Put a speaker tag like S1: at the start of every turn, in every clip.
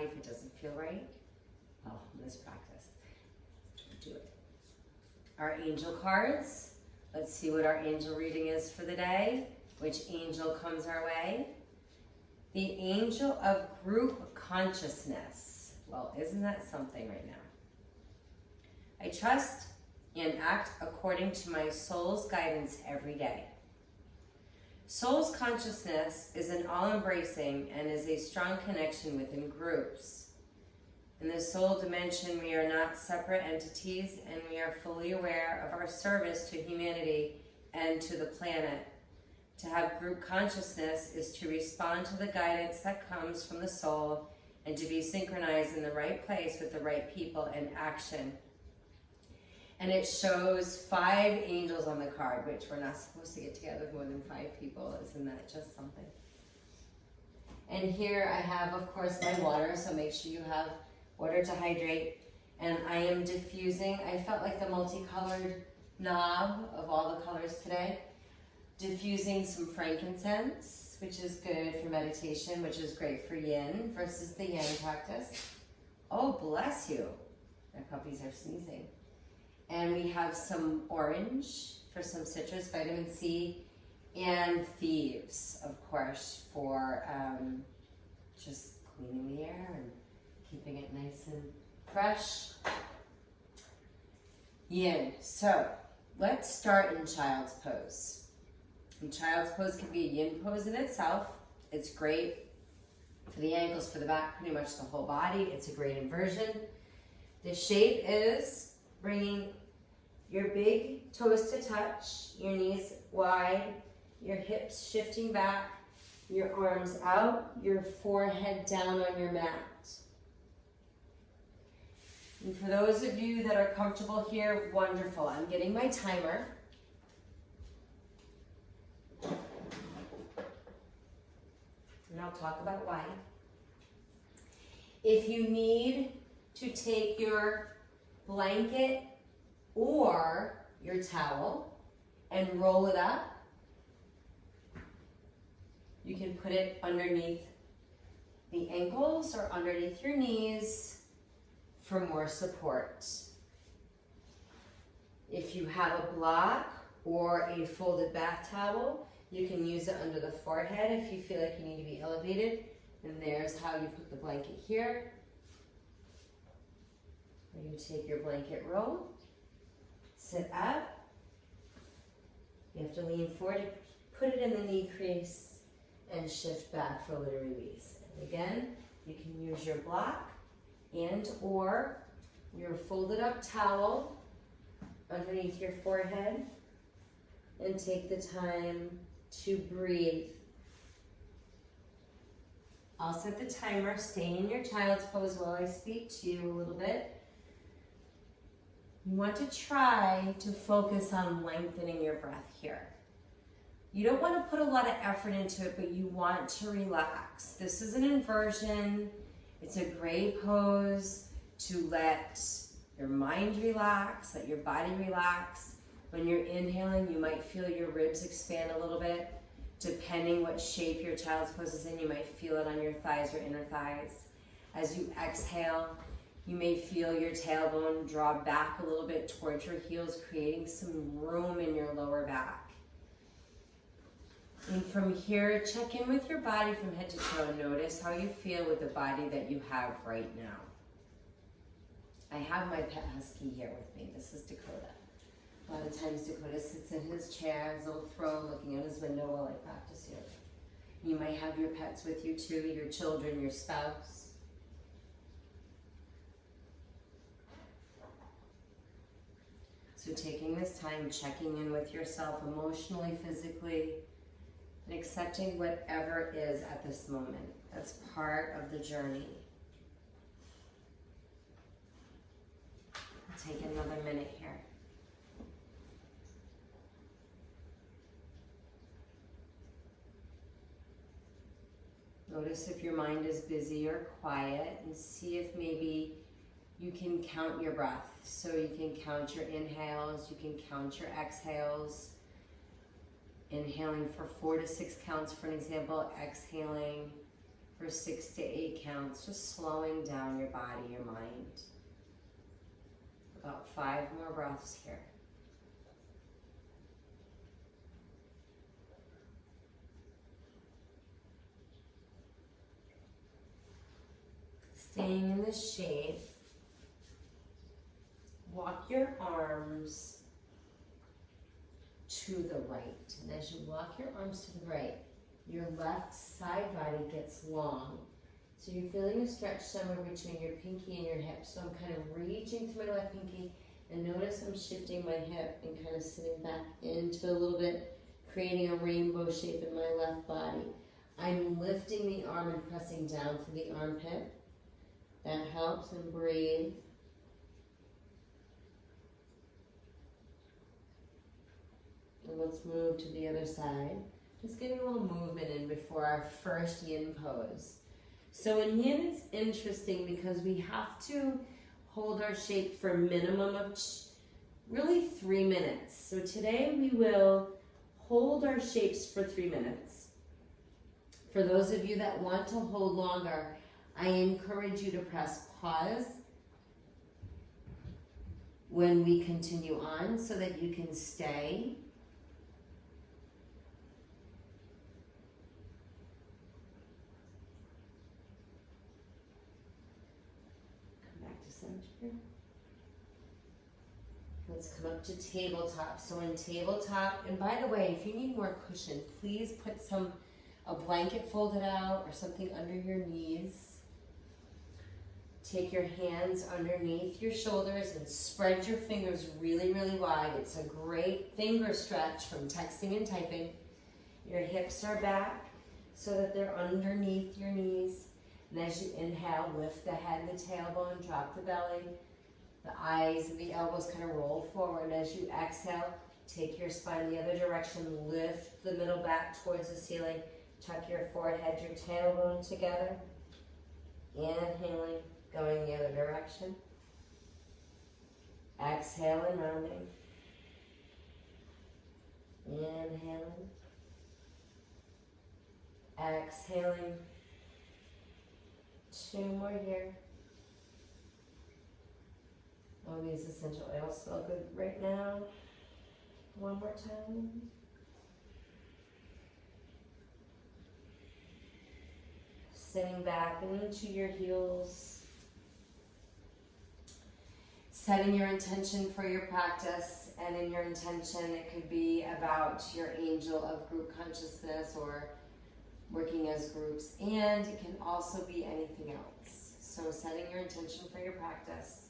S1: if it doesn't feel right. Oh, let's practice. Do it. Our angel cards. Let's see what our angel reading is for the day. Which angel comes our way? The angel of group consciousness. Well, isn't that something right now? I trust and act according to my soul's guidance every day. Soul's consciousness is an all-embracing and is a strong connection within groups. In the soul dimension, we are not separate entities, and we are fully aware of our service to humanity and to the planet. To have group consciousness is to respond to the guidance that comes from the soul and to be synchronized in the right place with the right people and action. And it shows 5 angels on the card, which we're not supposed to get together with more than 5 people. Isn't that just something? And here I have, of course, my water, so make sure you have water to hydrate. And I am diffusing. I felt like the multicolored knob of all the colors today. Diffusing some frankincense, which is good for meditation, which is great for yin versus the yang practice. Oh, bless you. My puppies are sneezing. And we have some orange for some citrus, vitamin C, and thieves, of course, for just cleaning the air and keeping it nice and fresh. Yin. So let's start in child's pose. And child's pose can be a yin pose in itself. It's great for the ankles, for the back, pretty much the whole body. It's a great inversion. The shape is bringing your big toes to touch, your knees wide, your hips shifting back, your arms out, your forehead down on your mat. And for those of you that are comfortable here, wonderful. I'm getting my timer. And I'll talk about why. If you need to take your blanket or your towel and roll it up, you can put it underneath the ankles or underneath your knees for more support. If you have a block or a folded bath towel, you can use it under the forehead if you feel like you need to be elevated. And there's how you put the blanket here. You take your blanket roll, sit up. You have to lean forward, put it in the knee crease, and shift back for a little release. And again, you can use your block and or your folded up towel underneath your forehead and take the time to breathe. I'll set the timer. Stay in your child's pose while I speak to you a little bit. You want to try to focus on lengthening your breath here. You don't want to put a lot of effort into it, but you want to relax. This is an inversion. It's a great pose to let your mind relax, let your body relax. When you're inhaling, you might feel your ribs expand a little bit. Depending what shape your child's pose is in, you might feel it on your thighs or inner thighs. As you exhale, you may feel your tailbone draw back a little bit towards your heels, creating some room in your lower back. And from here, check in with your body from head to toe. Notice how you feel with the body that you have right now. I have my pet husky here with me. This is Dakota. A lot of times Dakota sits in his chair, his little throne, looking out his window while I practice yoga. You might have your pets with you too, your children, your spouse. So taking this time, checking in with yourself emotionally, physically, and accepting whatever is at this moment. That's part of the journey. I'll take another minute here. Notice if your mind is busy or quiet, and see if maybe you can count your breath. So you can count your inhales, you can count your exhales. Inhaling for 4 to 6 counts, for an example, exhaling for for 6 to 8 counts, just slowing down your body, your mind. About 5 more breaths here. Staying in this shape, walk your arms to the right. And as you walk your arms to the right, your left side body gets long. So you're feeling a stretch somewhere between your pinky and your hip. So I'm kind of reaching to my left pinky, and notice I'm shifting my hip and kind of sitting back into a little bit, creating a rainbow shape in my left body. I'm lifting the arm and pressing down through the armpit. That helps, and breathe. And let's move to the other side. Just getting a little movement in before our first yin pose. So in yin, it's interesting because we have to hold our shape for a minimum of really 3 minutes. So today we will hold our shapes for 3 minutes. For those of you that want to hold longer, I encourage you to press pause when we continue on so that you can stay. Let's come up to tabletop. So in tabletop, and by the way, if you need more cushion, please put a blanket folded out or something under your knees. Take your hands underneath your shoulders and spread your fingers really, really wide. It's a great finger stretch from texting and typing. Your hips are back so that they're underneath your knees. And as you inhale, lift the head and the tailbone, drop the belly. The eyes and the elbows kind of roll forward. As you exhale, take your spine the other direction, lift the middle back towards the ceiling, tuck your forehead, your tailbone together. Inhaling, going the other direction. Exhale and rounding. Inhaling. Exhaling. 2 more here. Oh, these essential oils smell good right now. 1 more time. Sitting back into your heels. Setting your intention for your practice, and in your intention it could be about your angel of group consciousness or working as groups, and it can also be anything else. So setting your intention for your practice.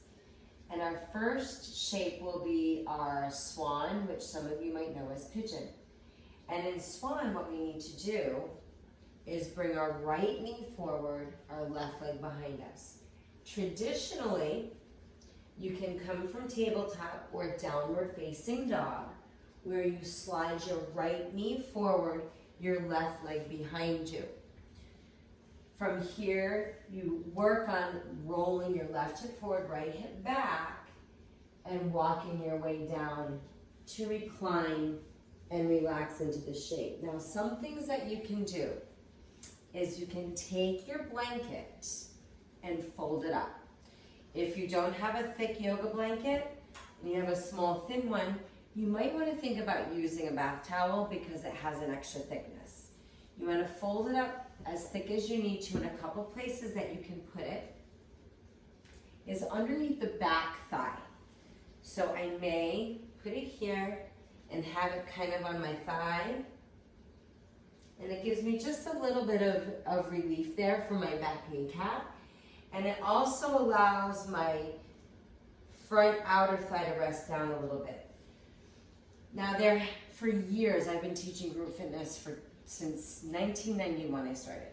S1: And our first shape will be our swan, which some of you might know as pigeon. And in swan, what we need to do is bring our right knee forward, our left leg behind us. Traditionally, you can come from tabletop or downward facing dog, where you slide your right knee forward, your left leg behind you. From here, you work on rolling your left hip forward, right hip back, and walking your way down to recline and relax into the shape. Now, some things that you can do is you can take your blanket and fold it up. If you don't have a thick yoga blanket and you have a small, thin one, you might want to think about using a bath towel because it has an extra thickness. You want to fold it up as thick as you need to, in a couple places that you can put it is underneath the back thigh. So I may put it here and have it kind of on my thigh, and it gives me just a little bit of relief there for my back kneecap, and it also allows my front outer thigh to rest down a little bit. Now for years I've been teaching group fitness since 1991 I started.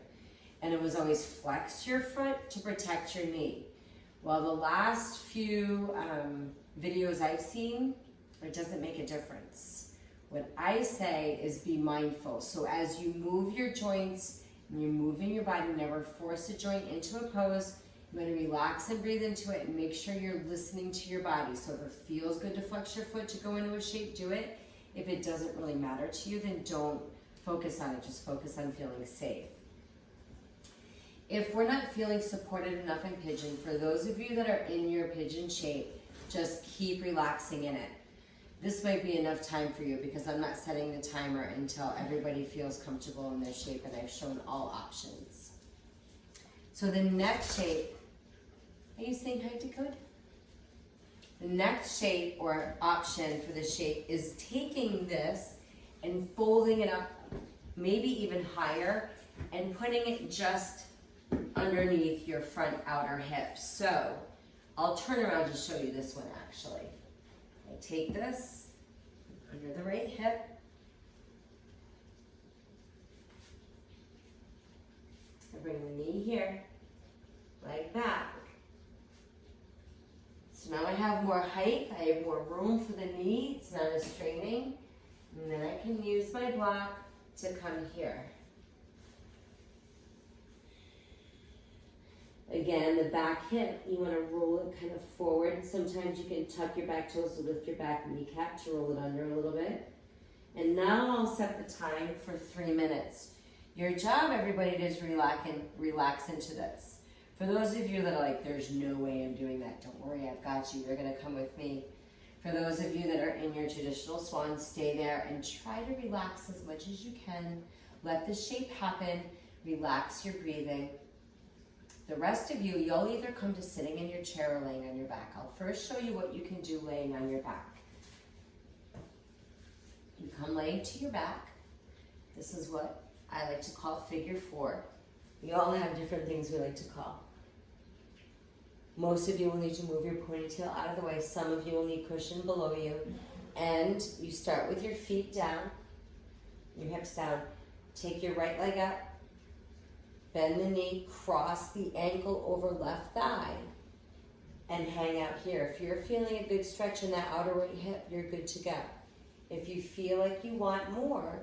S1: And it was always flex your foot to protect your knee. Well, the last few videos I've seen, it doesn't make a difference. What I say is be mindful. So as you move your joints and you're moving your body, never force a joint into a pose. You want to relax and breathe into it and make sure you're listening to your body. So if it feels good to flex your foot to go into a shape, do it. If it doesn't really matter to you, then don't focus on it, just focus on feeling safe. If we're not feeling supported enough in pigeon, for those of you that are in your pigeon shape, just keep relaxing in it. This might be enough time for you because I'm not setting the timer until everybody feels comfortable in their shape and I've shown all options. So the next shape, are you saying hi to Code? The next shape or option for the shape is taking this and folding it up, maybe even higher, and putting it just underneath your front outer hip. So I'll turn around to show you this one actually. I take this under the right hip, I bring the knee here, leg back. So now I have more height, I have more room for the knee, it's not as straining. And then I can use my block to come here. Again, the back hip, you want to roll it kind of forward. Sometimes you can tuck your back toes to lift your back kneecap to roll it under a little bit. And now I'll set the time for 3 minutes. Your job, everybody, is relax into this. For those of you that are like, there's no way I'm doing that, don't worry, I've got you. You're going to come with me. For those of you that are in your traditional swan, stay there and try to relax as much as you can. Let the shape happen. Relax your breathing. The rest of you, you'll either come to sitting in your chair or laying on your back. I'll first show you what you can do laying on your back. You come laying to your back. This is what I like to call figure 4. We all have different things we like to call. Most of you will need to move your ponytail out of the way. Some of you will need cushion below you. And you start with your feet down, your hips down. Take your right leg up. Bend the knee, cross the ankle over left thigh, and hang out here. If you're feeling a good stretch in that outer right hip, you're good to go. If you feel like you want more,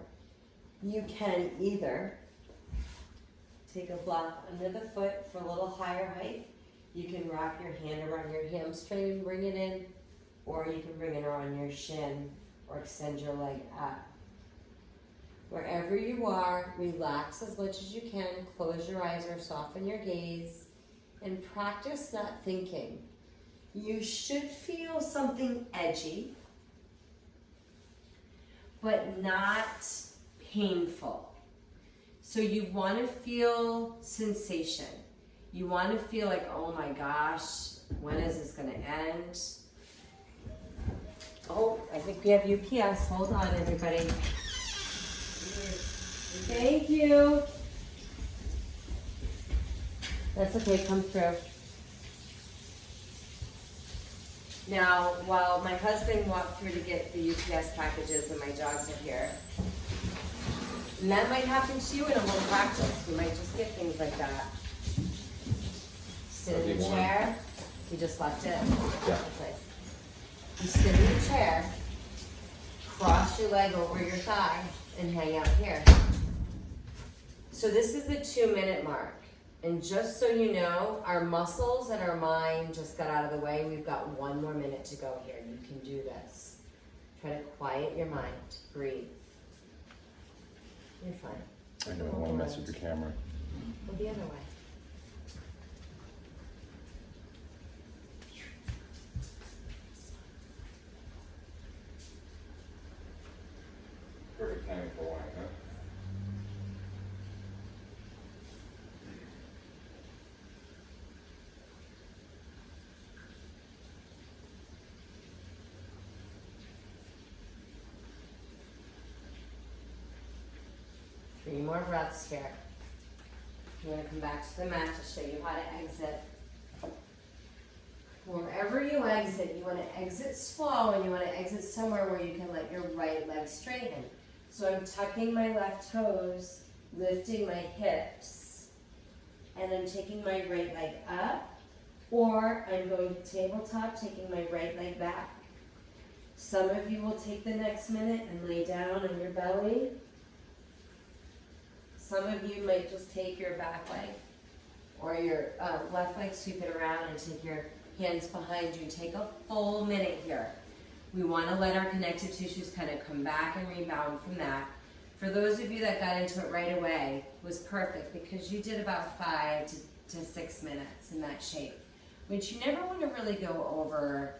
S1: you can either take a block under the foot for a little higher height. You can wrap your hand around your hamstring and bring it in, or you can bring it around your shin or extend your leg up. Wherever you are, relax as much as you can, close your eyes or soften your gaze, and practice not thinking. You should feel something edgy, but not painful. So you want to feel sensation. You want to feel like, oh my gosh, when is this going to end? Oh, I think we have UPS. Hold on, everybody. Thank you. That's okay, come through. Now, while my husband walked through to get the UPS packages and my dogs are here, and that might happen to you in a little practice. You might just get things like that. Sit in the chair. You just left it. Yeah. Nice. You sit in the chair, cross your leg over your thigh, and hang out here. So this is the 2-minute mark. And just so you know, our muscles and our mind just got out of the way. We've got 1 more minute to go here. You can do this. Try to quiet your mind. Breathe. You're fine.
S2: I don't want to mess with the camera.
S1: Go the other way.
S2: Perfect timing for wine, huh?
S1: Three more breaths here. You want to come back to the mat to show you how to exit. Wherever you exit, you want to exit slow and you want to exit somewhere where you can let your right leg straighten. So I'm tucking my left toes, lifting my hips, and I'm taking my right leg up, or I'm going to tabletop, taking my right leg back. Some of you will take the next minute and lay down on your belly. Some of you might just take your back leg or your left leg, sweep it around and take your hands behind you. Take a full minute here. We want to let our connective tissues kind of come back and rebound from that. For those of you that got into it right away, was perfect because you did about 5 to 6 minutes in that shape, which you never want to really go over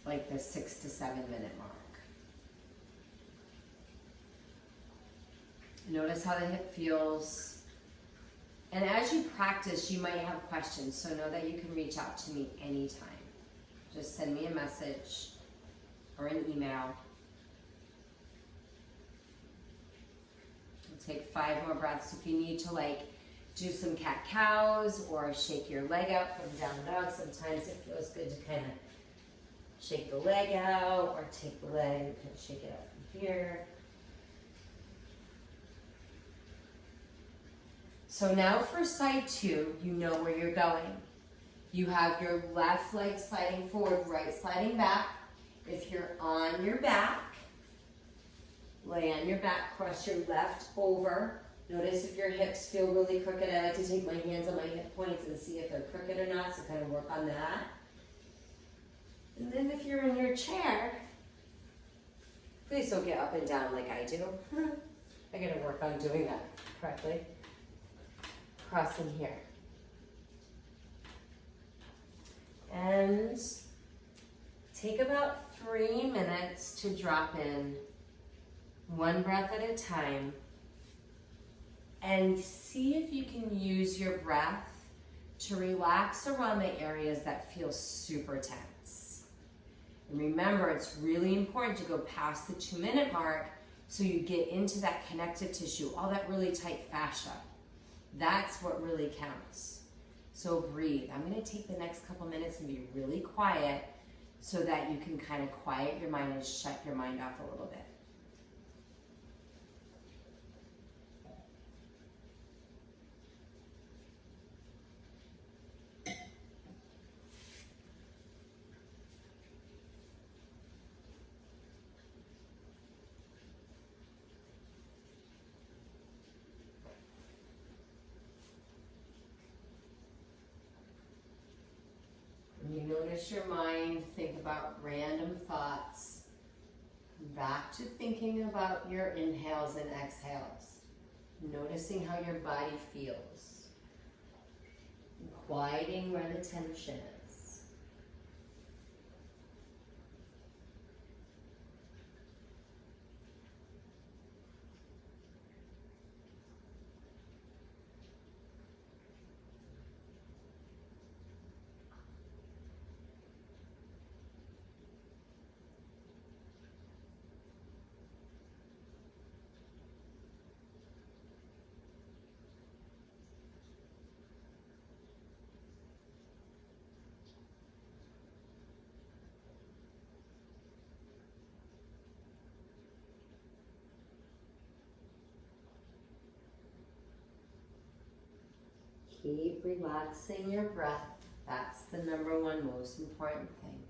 S1: like the 6 to 7 minute mark. Notice how the hip feels. And as you practice, you might have questions, so know that you can reach out to me anytime. Just send me a message or an email. Take 5 more breaths. If you need to like do some cat-cows or shake your leg out from down dog, sometimes it feels good to kind of shake the leg out or take the leg and kind of shake it out from here. So now for side 2, you know where you're going. You have your left leg sliding forward, right sliding back. If you're on your back, lay on your back, cross your left over. Notice if your hips feel really crooked. I like to take my hands on my hip points and see if they're crooked or not, so kind of work on that. And then if you're in your chair, please don't get up and down like I do. I gotta work on doing that correctly. Crossing here. And take about 3 minutes to drop in, 1 breath at a time, and see if you can use your breath to relax around the areas that feel super tense. And remember, it's really important to go past the 2-minute mark so you get into that connective tissue, all that really tight fascia. That's what really counts. So breathe. I'm going to take the next couple minutes and be really quiet so that you can kind of quiet your mind and shut your mind off a little bit. You notice your mind, think about random thoughts. Come back to thinking about your inhales and exhales. Noticing how your body feels. Quieting where the tension is. Keep relaxing your breath. That's the #1 most important thing.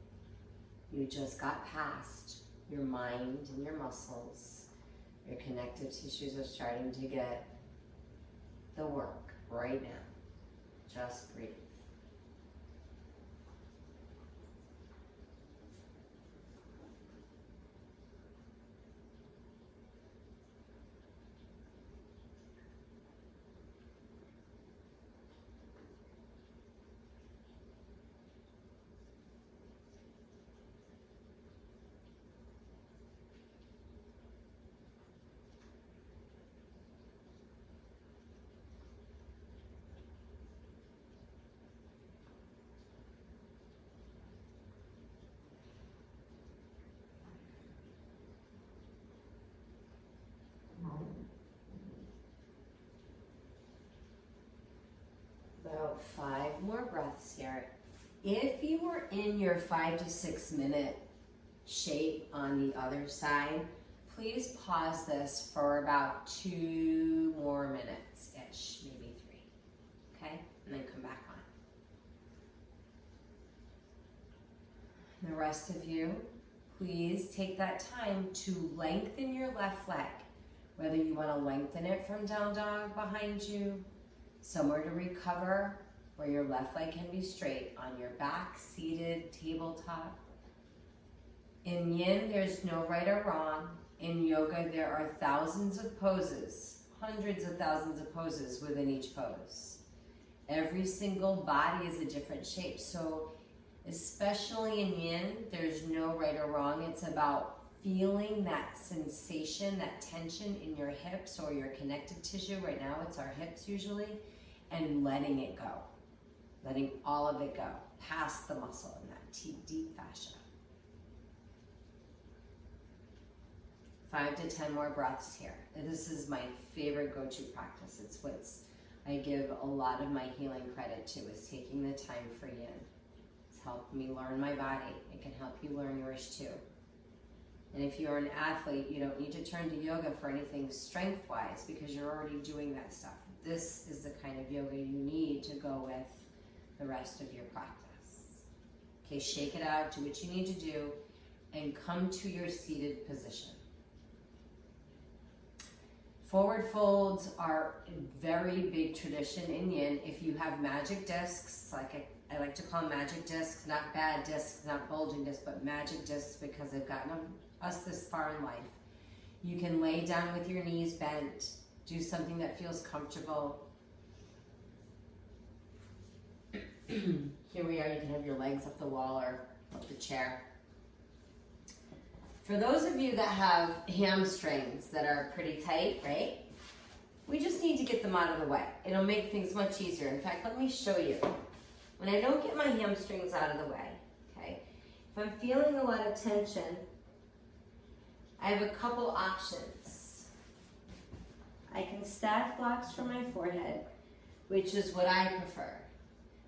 S1: You just got past your mind and your muscles. Your connective tissues are starting to get the work right now. Just breathe. About 5 more breaths here. If you were in your 5 to 6 minute shape on the other side, please pause this for about 2 more minutes-ish, maybe 3, okay? And then come back on. And the rest of you, please take that time to lengthen your left leg, whether you want to lengthen it from down dog behind you, somewhere to recover where your left leg can be straight on your back, seated, tabletop. In yin, there's no right or wrong. In yoga, there are thousands of poses, hundreds of thousands of poses within each pose. Every single body is a different shape. So especially in yin, there's no right or wrong. It's about feeling that sensation, that tension in your hips or your connective tissue. Right now it's our hips usually, and letting it go. Letting all of it go, past the muscle in that deep fascia. 5 to 10 more breaths here. And this is my favorite go-to practice. It's what's I give a lot of my healing credit to, is taking the time for yin. It's helped me learn my body. It can help you learn yours too. And if you're an athlete, you don't need to turn to yoga for anything strength-wise because you're already doing that stuff. This is the kind of yoga you need to go with the rest of your practice. Okay, shake it out, do what you need to do, and come to your seated position. Forward folds are a very big tradition in yin. If you have magic discs, like I like to call them magic discs, not bad discs, not bulging discs, but magic discs because they've gotten us this far in life. You can lay down with your knees bent, do something that feels comfortable. Here we are, you can have your legs up the wall or up the chair. For those of you that have hamstrings that are pretty tight, right? We just need to get them out of the way. It'll make things much easier. In fact, let me show you. When I don't get my hamstrings out of the way, okay? If I'm feeling a lot of tension, I have a couple options. I can stack blocks for my forehead, which is what I prefer.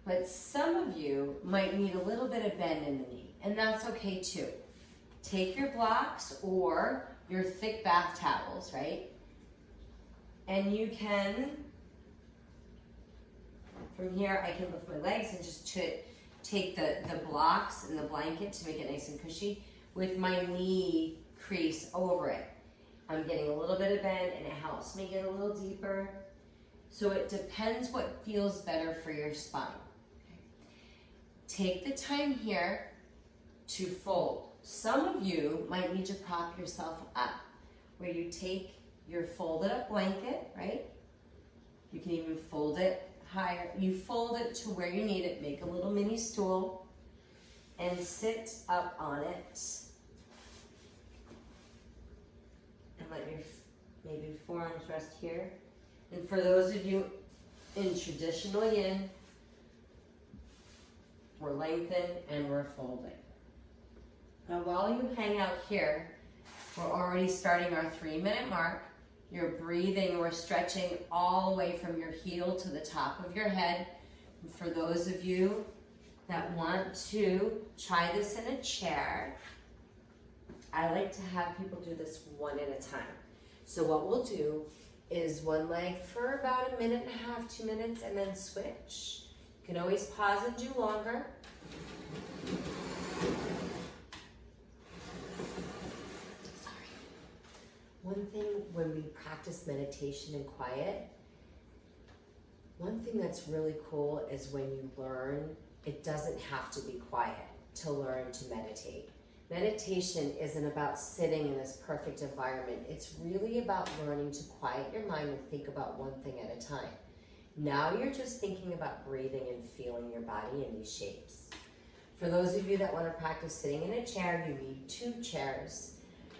S1: But some of you might need a little bit of bend in the knee, and that's okay too. Take your blocks or your thick bath towels, right? And you can, from here, I can lift my legs and just take the blocks and the blanket to make it nice and cushy with my knee crease over it. I'm getting a little bit of bend and it helps me get a little deeper. So it depends what feels better for your spine. Okay. Take the time here to fold. Some of you might need to prop yourself up, where you take your folded up blanket, right? You can even fold it higher. You fold it to where you need it, make a little mini stool, and sit up on it. And let your maybe forearms rest here. And for those of you in traditional yin, we're lengthened and we're folding. Now while you hang out here, we're already starting our 3-minute mark. You're breathing, we're stretching all the way from your heel to the top of your head. And for those of you that want to try this in a chair, I like to have people do this one at a time. So what we'll do is one leg for about 1.5 minutes, 2 minutes, and then switch. You can always pause and do longer. One thing when we practice meditation in quiet, one thing that's really cool is when you learn, it doesn't have to be quiet to learn to meditate. Meditation isn't about sitting in this perfect environment. It's really about learning to quiet your mind and think about one thing at a time. Now you're just thinking about breathing and feeling your body in these shapes. For those of you that want to practice sitting in a chair, you need 2 chairs.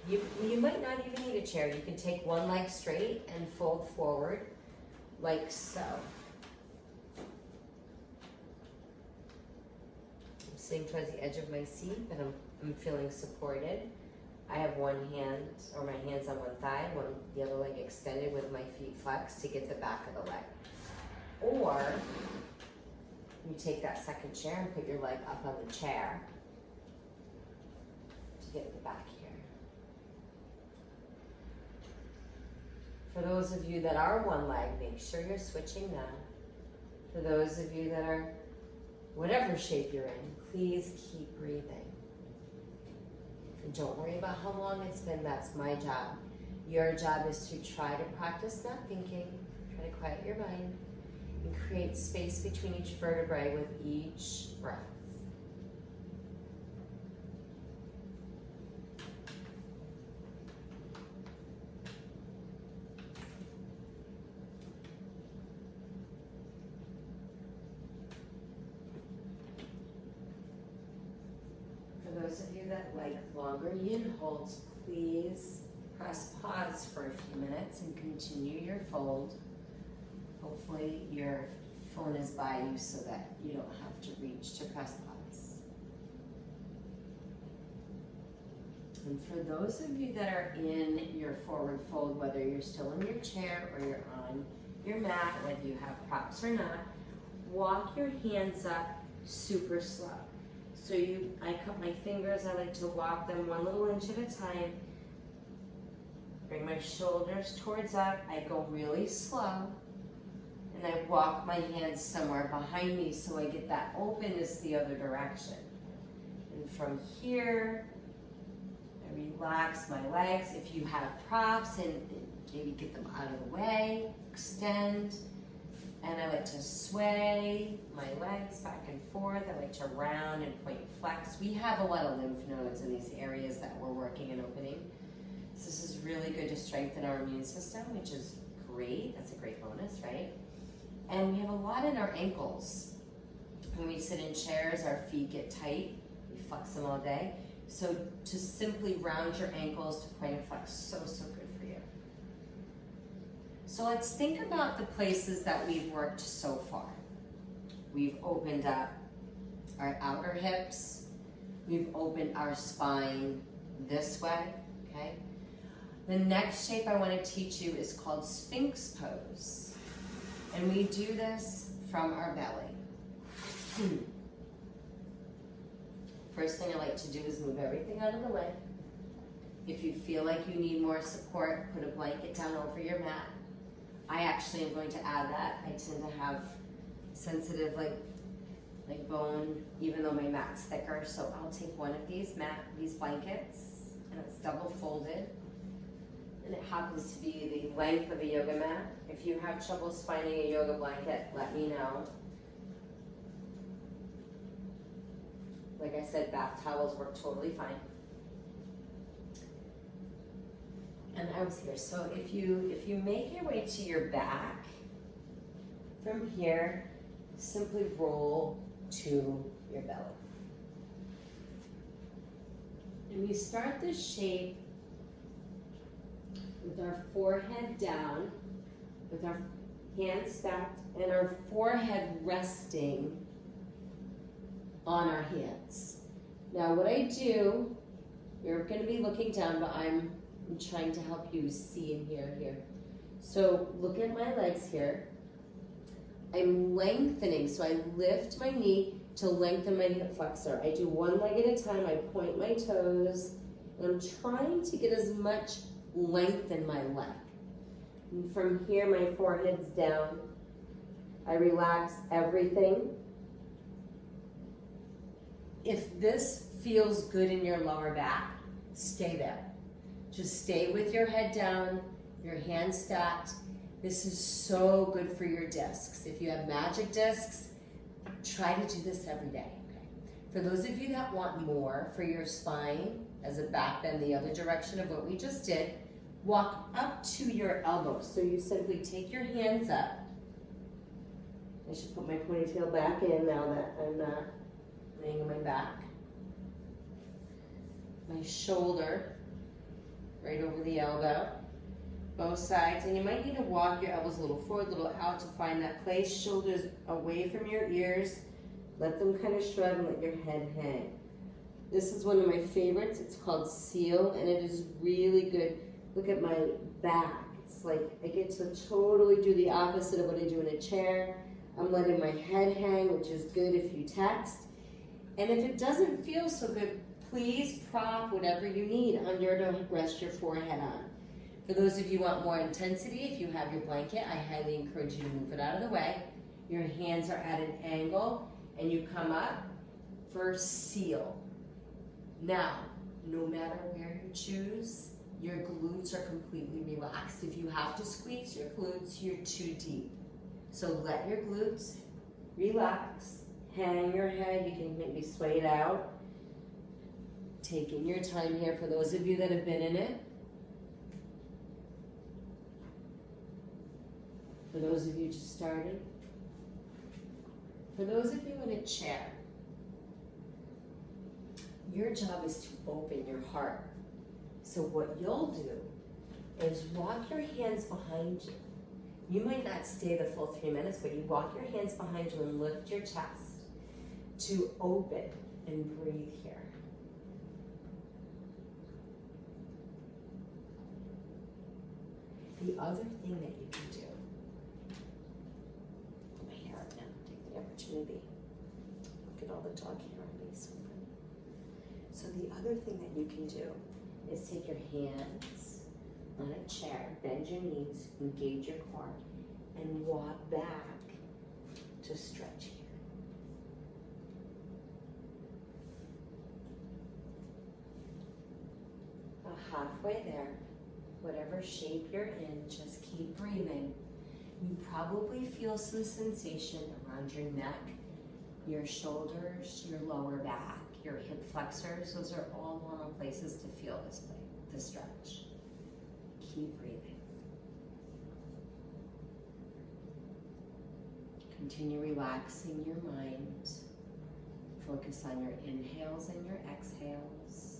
S1: You might not even need a chair. You can take one leg straight and fold forward like so. I'm sitting towards the edge of my seat, but I'm feeling supported. I have one hand, or my hands on one thigh, the other leg extended with my feet flexed to get the back of the leg. Or you take that second chair and put your leg up on the chair to get the back here. For those of you that are one leg, make sure you're switching now. For those of you that are whatever shape you're in, please keep breathing. And don't worry about how long it's been, that's my job. Your job is to try to practice not thinking, try to quiet your mind, and create space between each vertebrae with each breath. those of you that like longer yin holds, please press pause for a few minutes and continue your fold. Hopefully your phone is by you so that you don't have to reach to press pause. And for those of you that are in your forward fold, whether you're still in your chair or you're on your mat, whether you have props or not, walk your hands up super slow. So I cut my fingers, I like to walk them 1 little inch at a time. Bring my shoulders towards up, I go really slow. And I walk my hands somewhere behind me so I get that openness the other direction. And from here, I relax my legs. If you have props, and maybe get them out of the way, extend. And I like to sway my legs back and forth. I like to round and point and flex. We have a lot of lymph nodes in these areas that we're working and opening. So this is really good to strengthen our immune system, which is great. That's a great bonus, right? And we have a lot in our ankles. When we sit in chairs, our feet get tight. We flex them all day. So to simply round your ankles to point and flex, so good for you. So let's think about the places that we've worked so far. We've opened up our outer hips. We've opened our spine this way, okay? The next shape I want to teach you is called Sphinx pose. And we do this from our belly. First thing I like to do is move everything out of the way. If you feel like you need more support, put a blanket down over your mat. I actually am going to add that. I tend to have sensitive like bone, even though my mat's thicker. So I'll take one of these blankets, and it's double folded. And it happens to be the length of a yoga mat. If you have trouble finding a yoga blanket, let me know. Like I said, bath towels work totally fine. And arms here. So if you make your way to your back, from here, simply roll to your belly. And we start this shape with our forehead down, with our hands stacked, and our forehead resting on our hands. Now what I do, you're going to be looking down, but I'm trying to help you see and hear here. So look at my legs here. I'm lengthening, so I lift my knee to lengthen my hip flexor. I do one leg at a time, I point my toes, and I'm trying to get as much length in my leg. And from here, my forehead's down. I relax everything. If this feels good in your lower back, stay there. Just stay with your head down, your hands stacked. This is so good for your discs. If you have magic discs, try to do this every day. Okay? For those of you that want more for your spine, as a back bend the other direction of what we just did, walk up to your elbows. So you simply take your hands up. I should put my ponytail back in now that I'm not laying on my back. My shoulder right over the elbow, both sides, and you might need to walk your elbows a little forward, a little out to find that place. Shoulders away from your ears. Let them kind of shrug and let your head hang. This is one of my favorites. It's called Seal, and it is really good. Look at my back. It's like I get to totally do the opposite of what I do in a chair. I'm letting my head hang, which is good if you text. And if it doesn't feel so good, please prop whatever you need under to rest your forehead on. For those of you who want more intensity, if you have your blanket, I highly encourage you to move it out of the way. Your hands are at an angle, and you come up for Seal. Now, no matter where you choose, your glutes are completely relaxed. If you have to squeeze your glutes, you're too deep. So let your glutes relax. Hang your head. You can maybe sway it out. Taking your time here for those of you that have been in it. For those of you just starting. For those of you in a chair, Your job is to open your heart. So what you'll do is walk your hands behind you. You might not stay the full 3 minutes, but you walk your hands behind you and lift your chest to open and breathe here. The other thing that you can do, put my hair up now, take the opportunity. Look at all the dog hair on me, so funny. So the other thing that you can do is take your hands on a chair, bend your knees, engage your core, and walk back to stretch here. About halfway there, whatever shape you're in, just keep breathing. You probably feel some sensation around your neck, your shoulders, your lower back, your hip flexors. Those are all normal places to feel this stretch. Keep breathing. Continue relaxing your mind. Focus on your inhales and your exhales.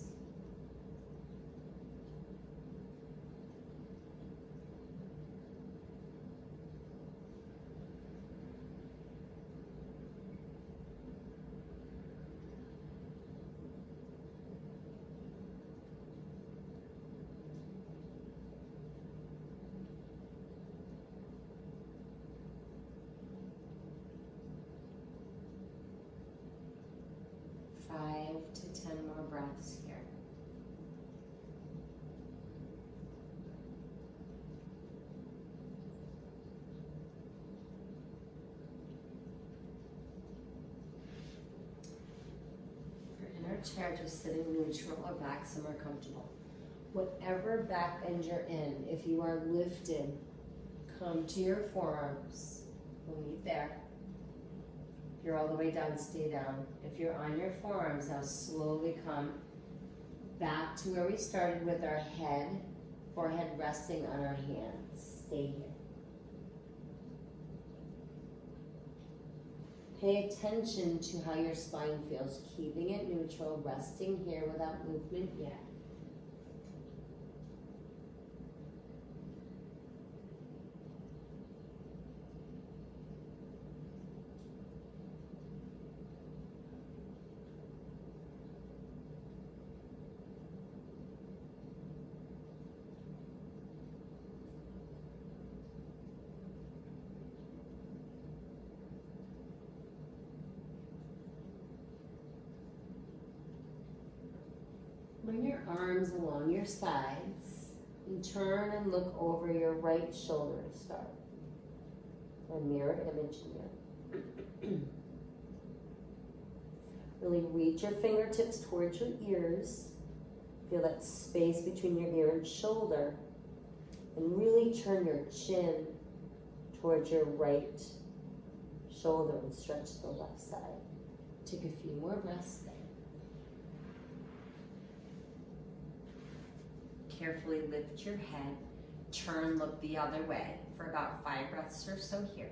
S1: To 10 more breaths here. If you're in our chair, just sitting neutral or back somewhere comfortable. Whatever back bend you're in, if you are lifted, come to your forearms. We'll meet there. If you're all the way down, stay down. If you're on your forearms, now slowly come back to where we started with our forehead resting on our hands. Stay here. Pay attention to how your spine feels, keeping it neutral, resting here without movement yet. Bring your arms along your sides and turn and look over your right shoulder to start. A mirror image here. Really reach your fingertips towards your ears. Feel that space between your ear and shoulder. And really turn your chin towards your right shoulder and stretch the left side. Take a few more breaths there. Carefully lift your head, turn, look the other way for about 5 breaths or so here.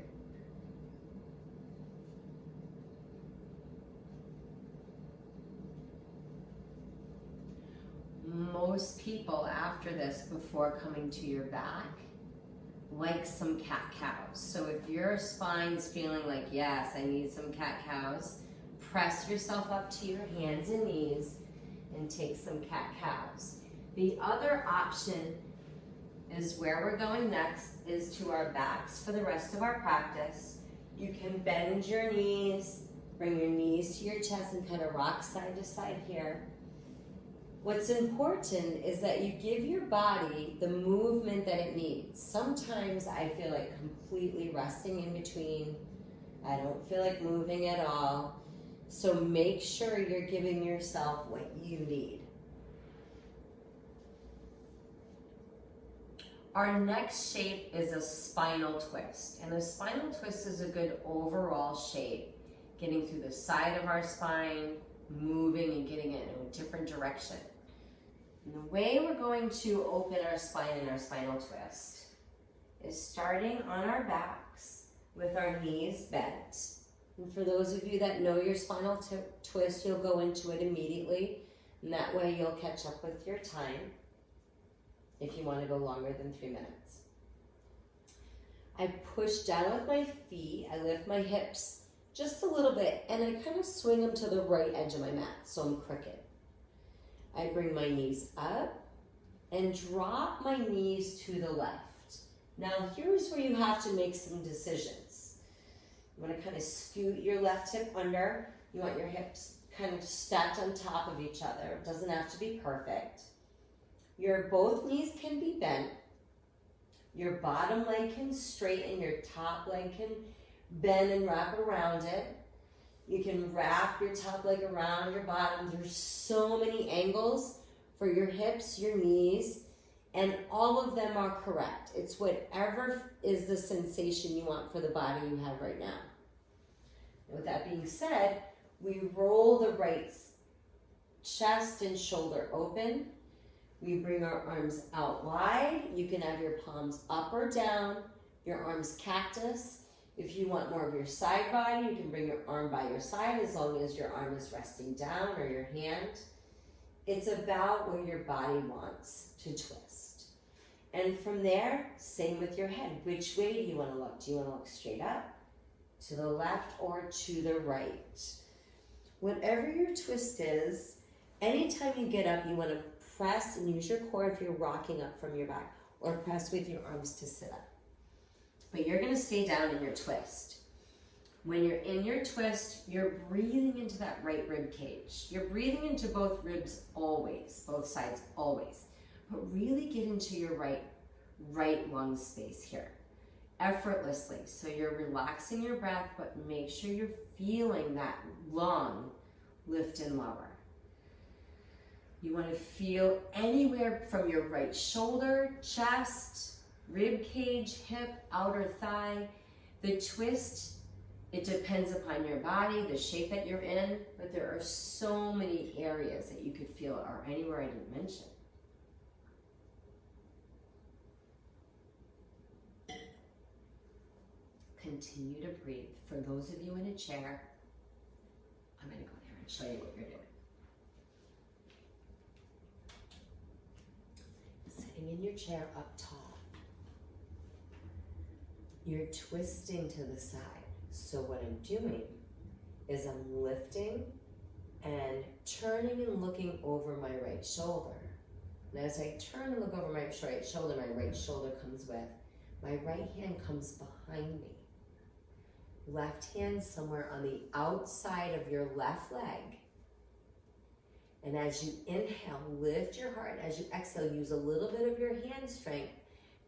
S1: Most people after this, before coming to your back, like some cat-cows. So if your spine's feeling like, yes, I need some cat-cows, press yourself up to your hands and knees and take some cat-cows. The other option is where we're going next is to our backs for the rest of our practice. You can bend your knees, bring your knees to your chest and kind of rock side to side here. What's important is that you give your body the movement that it needs. Sometimes I feel like completely resting in between. I don't feel like moving at all. So make sure you're giving yourself what you need. Our next shape is a spinal twist, and a spinal twist is a good overall shape, getting through the side of our spine, moving and getting it in a different direction. And the way we're going to open our spine in our spinal twist is starting on our backs with our knees bent. And for those of you that know your spinal twist, you'll go into it immediately. And that way you'll catch up with your time if you want to go longer than 3 minutes. I push down with my feet, I lift my hips just a little bit, and I kind of swing them to the right edge of my mat, so I'm crooked. I bring my knees up and drop my knees to the left. Now here's where you have to make some decisions. You want to kind of scoot your left hip under. You want your hips kind of stacked on top of each other. It doesn't have to be perfect. Your both knees can be bent. Your bottom leg can straighten, your top leg can bend and wrap around it. You can wrap your top leg around your bottom. There's so many angles for your hips, your knees, and all of them are correct. It's whatever is the sensation you want for the body you have right now. And with that being said, we roll the right chest and shoulder open. We bring our arms out wide. You can have your palms up or down, your arms cactus. If you want more of your side body, you can bring your arm by your side as long as your arm is resting down or your hand. It's about where your body wants to twist. And from there, same with your head. Which way do you want to look? Do you want to look straight up, to the left, or to the right? Whatever your twist is, anytime you get up, you want to press and use your core if you're rocking up from your back, or press with your arms to sit up. But you're going to stay down in your twist. When you're in your twist, you're breathing into that right rib cage. You're breathing into both ribs always, both sides always. But really get into your right lung space here, effortlessly. So you're relaxing your breath, but make sure you're feeling that lung lift and lower. You want to feel anywhere from your right shoulder, chest, rib cage, hip, outer thigh. The twist, it depends upon your body, the shape that you're in, but there are so many areas that you could feel or anywhere I didn't mention. Continue to breathe. For those of you in a chair, I'm going to go there and show you what you're doing. Sitting in your chair up tall. You're twisting to the side. So what I'm doing is I'm lifting and turning and looking over my right shoulder. And as I turn and look over my right shoulder comes with, my right hand comes behind me. Left hand somewhere on the outside of your left leg. And as you inhale, lift your heart. As you exhale, use a little bit of your hand strength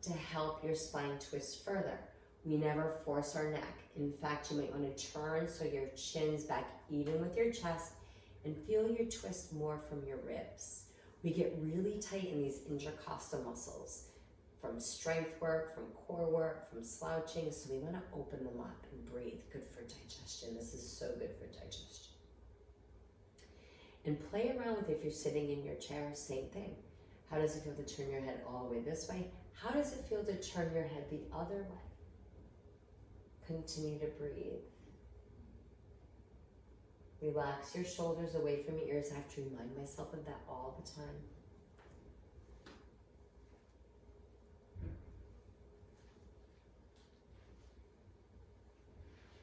S1: to help your spine twist further. We never force our neck. In fact, you might want to turn so your chin's back even with your chest and feel your twist more from your ribs. We get really tight in these intercostal muscles from strength work, from core work, from slouching, so we want to open them up and breathe. Good for digestion. This is so good for digestion. And play around with if you're sitting in your chair, same thing. How does it feel to turn your head all the way this way? How does it feel to turn your head the other way? Continue to breathe. Relax your shoulders away from your ears. I have to remind myself of that all the time.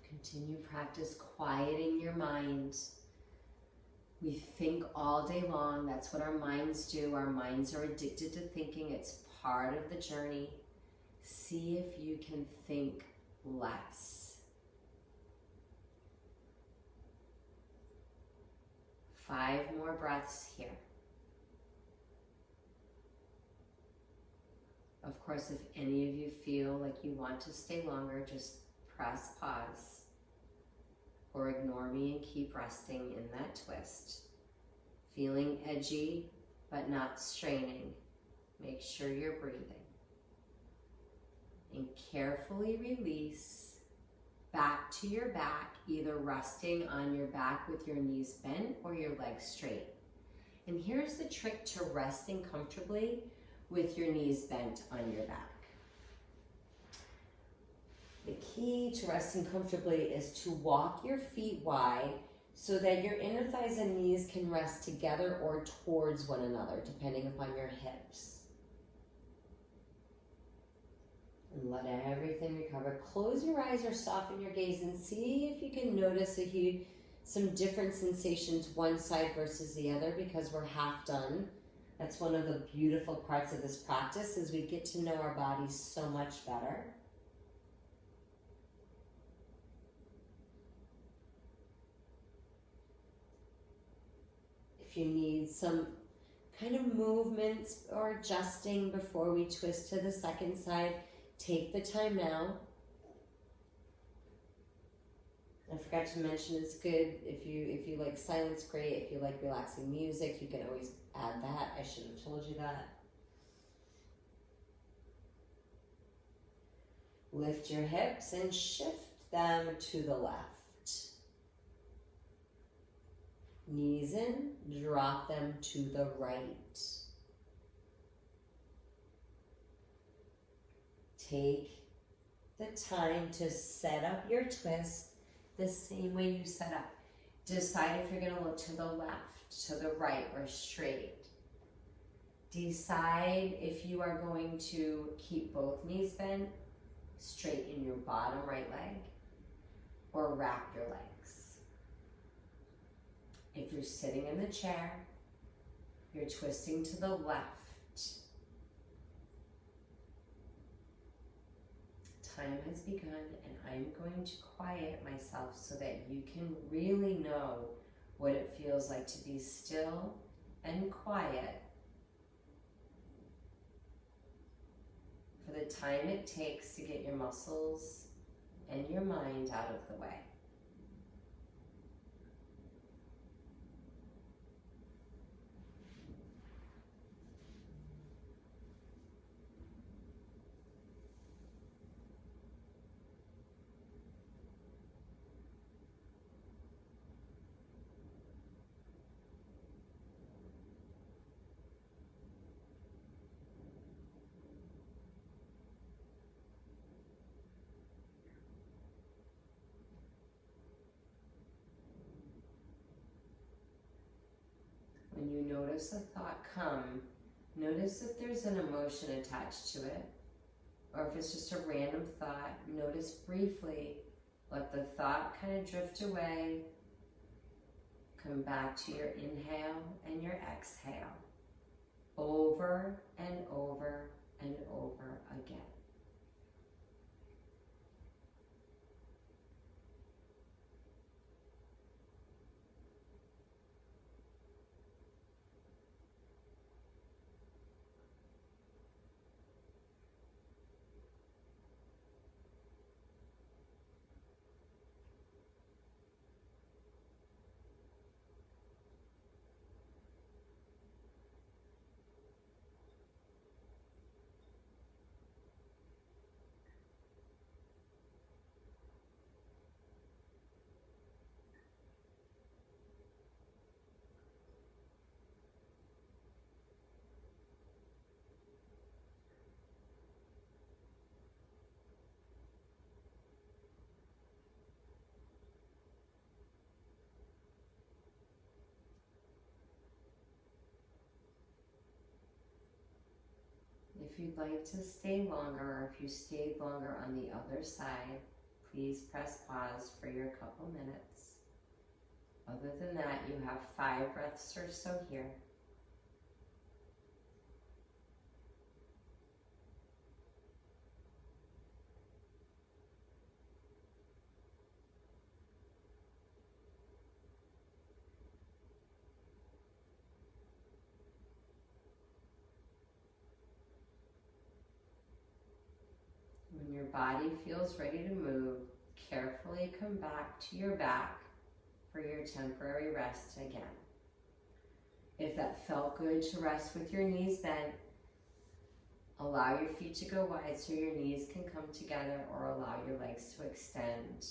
S1: Continue practice quieting your mind. We think all day long. That's what our minds do. Our minds are addicted to thinking. It's part of the journey. See if you can think less. 5 more breaths here. Of course, if any of you feel like you want to stay longer, just press pause or ignore me and keep resting in that twist. Feeling edgy, but not straining. Make sure you're breathing. And carefully release back to your back, either resting on your back with your knees bent or your legs straight. And here's the trick to resting comfortably with your knees bent on your back. The key to resting comfortably is to walk your feet wide, so that your inner thighs and knees can rest together or towards one another, depending upon your hips. And let everything recover. Close your eyes or soften your gaze and see if you can notice some different sensations one side versus the other, because we're half done. That's one of the beautiful parts of this practice, is we get to know our bodies so much better. If you need some kind of movements or adjusting before we twist to the second side, take the time now. I forgot to mention, it's good if you like silence, great. If you like relaxing music, you can always add that. I should have told you that. Lift your hips and shift them to the left. Knees in, drop them to the right. Take the time to set up your twist the same way you set up. Decide if you're going to look to the left, to the right, or straight. Decide if you are going to keep both knees bent, straighten your bottom right leg, or wrap your legs. If you're sitting in the chair, you're twisting to the left. Time has begun, and I'm going to quiet myself so that you can really know what it feels like to be still and quiet for the time it takes to get your muscles and your mind out of the way. When you notice a thought come, notice if there's an emotion attached to it, or if it's just a random thought. Notice briefly, let the thought kind of drift away. Come back to your inhale and your exhale, over and over and over again. If you'd like to stay longer, or if you stayed longer on the other side, please press pause for your couple minutes. Other than that, you have 5 breaths or so here. When your body feels ready to move, carefully come back to your back for your temporary rest again. If that felt good to rest with your knees bent, allow your feet to go wide so your knees can come together, or allow your legs to extend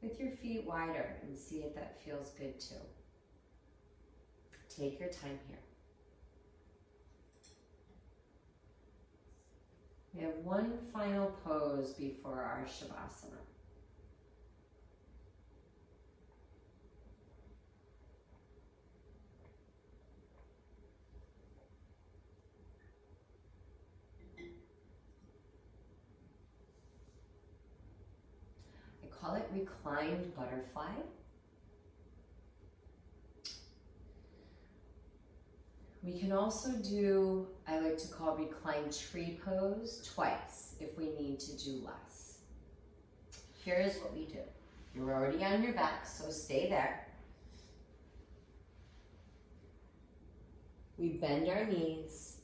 S1: with your feet wider and see if that feels good too. Take your time here. We have one final pose before our Shavasana. reclined butterfly. We can also do, I like to call reclined tree pose twice if we need to do less. Here's what we do. You're already on your back, so stay there. We bend our knees,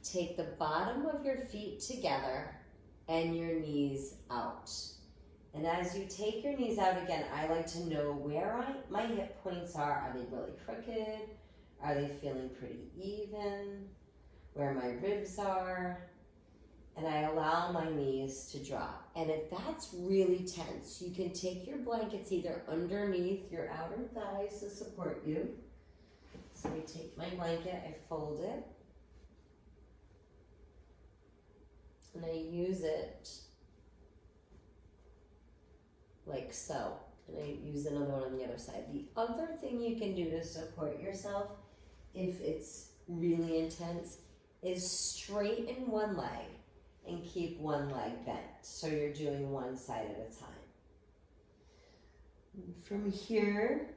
S1: take the bottom of your feet together and your knees out. And as you take your knees out again, I like to know where my hip points are. Are they really crooked? Are they feeling pretty even? Where my ribs are? And I allow my knees to drop. And if that's really tense, you can take your blankets either underneath your outer thighs to support you. So I take my blanket, I fold it, and I use it like so. And I use another one on the other side. The other thing you can do to support yourself, if it's really intense, is straighten one leg and keep one leg bent. So you're doing one side at a time. From here,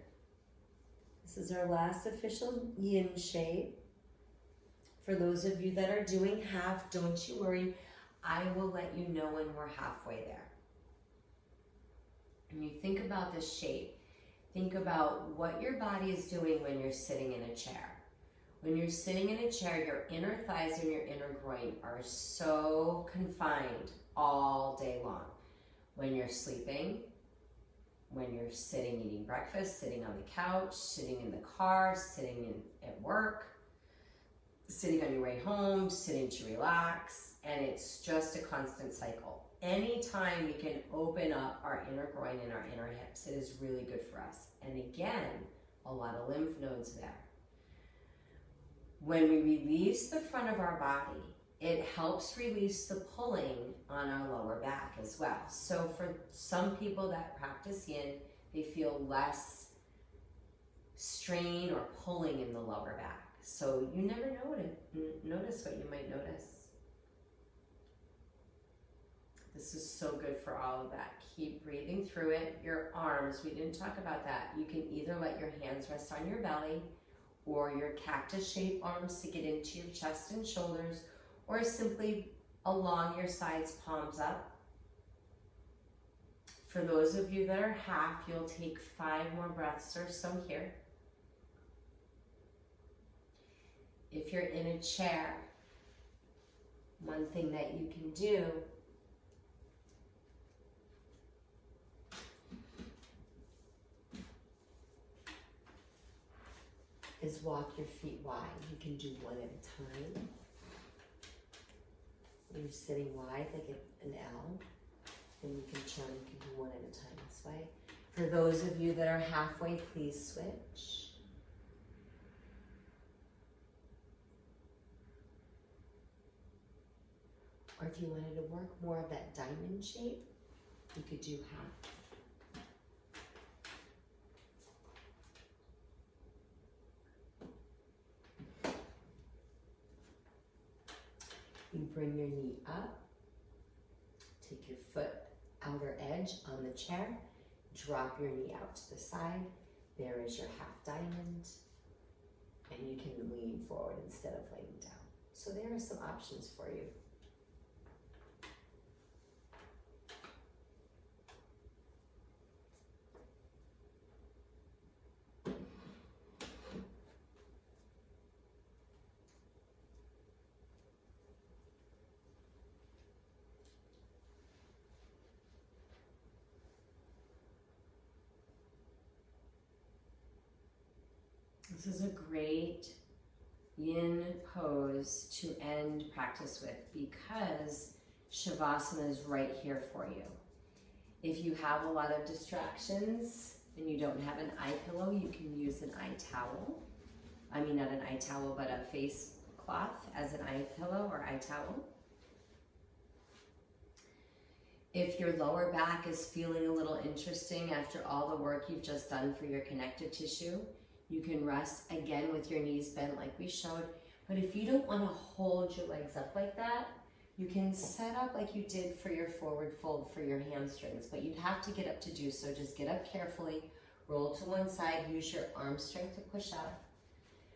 S1: this is our last official yin shape. For those of you that are doing half, don't you worry. I will let you know when we're halfway there. When you think about this shape, think about what your body is doing when you're sitting in a chair. When you're sitting in a chair, your inner thighs and your inner groin are so confined all day long. When you're sleeping, when you're sitting eating breakfast, sitting on the couch, sitting in the car, sitting at work, sitting on your way home, sitting to relax, and it's just a constant cycle. Anytime we can open up our inner groin and our inner hips, it is really good for us. And again, a lot of lymph nodes there. When we release the front of our body, it helps release the pulling on our lower back as well. So for some people that practice yin, they feel less strain or pulling in the lower back. So you never notice what you might notice. This is so good for all of that. Keep breathing through it. Your arms, we didn't talk about that. You can either let your hands rest on your belly or your cactus-shaped arms to get into your chest and shoulders, or simply along your sides, palms up. For those of you that are half, you'll take 5 more breaths or so here. If you're in a chair, one thing that you can do is walk your feet wide. You can do one at a time. You're sitting wide like an L, and you can turn, you can do one at a time this way. For those of you that are halfway, please switch. Or if you wanted to work more of that diamond shape, you could do half. You bring your knee up, take your foot outer edge on the chair, drop your knee out to the side. There is your half diamond, and you can lean forward instead of laying down. So there are some options for you. This is a great yin pose to end practice with because Shavasana is right here for you. If you have a lot of distractions and you don't have an eye pillow, you can use an eye towel. I mean, not an eye towel, but a face cloth as an eye pillow or eye towel. If your lower back is feeling a little interesting after all the work you've just done for your connective tissue, you can rest again with your knees bent like we showed. But if you don't want to hold your legs up like that, You can set up like you did for your forward fold for your hamstrings, but you'd have to get up to do so. Just get up carefully, roll to one side, use your arm strength to push up.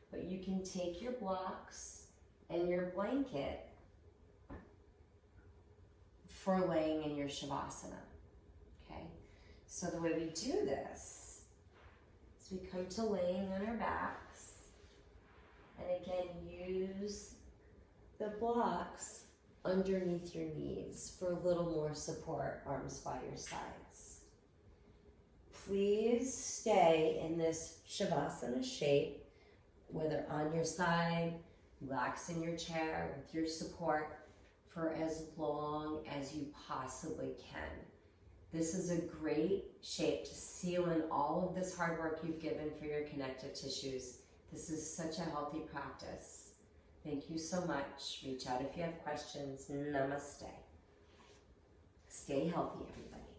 S1: But you can take your blocks and your blanket for laying in your Shavasana, okay? So the way we do this is we come to laying on our backs, and again, use the blocks underneath your knees for a little more support, arms by your sides. Please stay in this Shavasana shape, whether on your side, relax in your chair with your support for as long as you possibly can. This is a great shape to seal in all of this hard work you've given for your connective tissues. This is such a healthy practice. Thank you so much. Reach out if you have questions. Namaste. Stay healthy, everybody.